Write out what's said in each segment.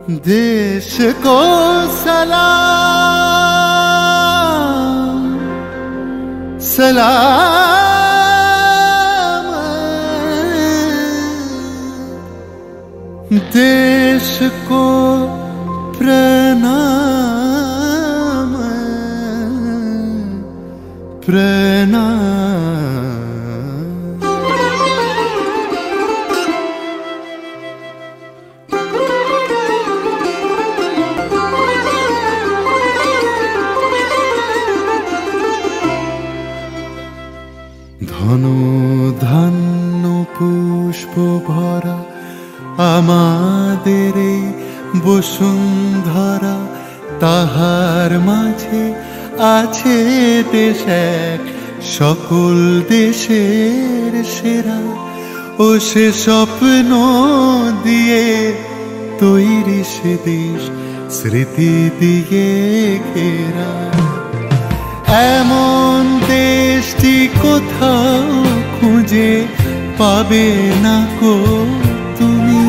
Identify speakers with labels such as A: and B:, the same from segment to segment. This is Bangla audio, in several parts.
A: देश को सलाम सलाम, देश को प्रणाम प्रणाम। ধন ধান্য পুষ্প ভরা আমাদের এই বসুন্ধরা, তাহার মাঝে আছে দেশ এক সকল দেশের সেরা। ও সে স্বপ্ন দিয়ে তৈরি সে দেশ স্মৃতি দিয়ে ঘেরা। এমন দেশটি কোথাও খুঁজে পাবে না কো তুমি,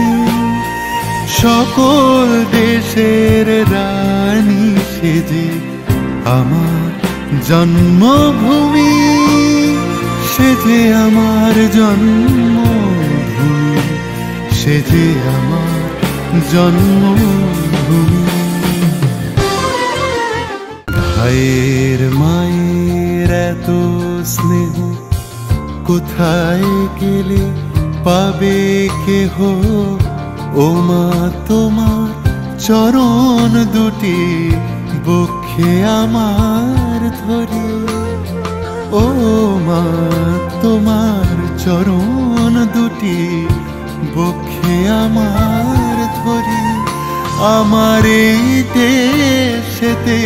A: সকল দেশের রানী সেজে আমার জন্মভূমি, সেজে আমার জন্মভূমি, সেজে আমার জন্মভূমি। ভাইয়ের মায়ের এত স্নেহ কোথায় গেলে পাবে কেহ, ও মা তোমার চরণ দুটি বক্ষে আমার ধরে। ও মা তোমার চরণ দুটি বক্ষে আমার ধরে। আমার এই দেশেতে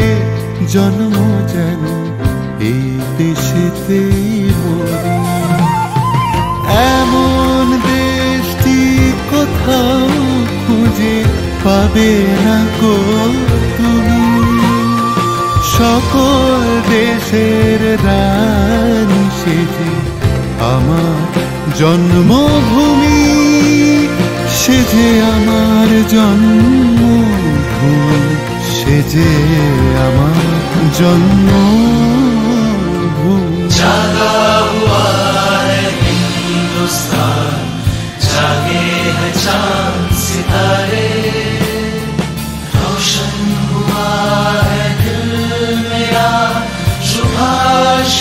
A: জন্ম যেন এই দেশেতে মরি। এমন দেশটি কোথাও খুঁজে পাবে না গো তুমি, সকল দেশের রানী সেজে আমার জন্মভূমি, সেজে আমার জন্মভূমি, সেজে আমার জন্মভূমি।
B: জাগা হুয়া है हिंदुस्तान, जागे हैं चांद सितारे, रोशन हुआ है दिल मेरा शुभाश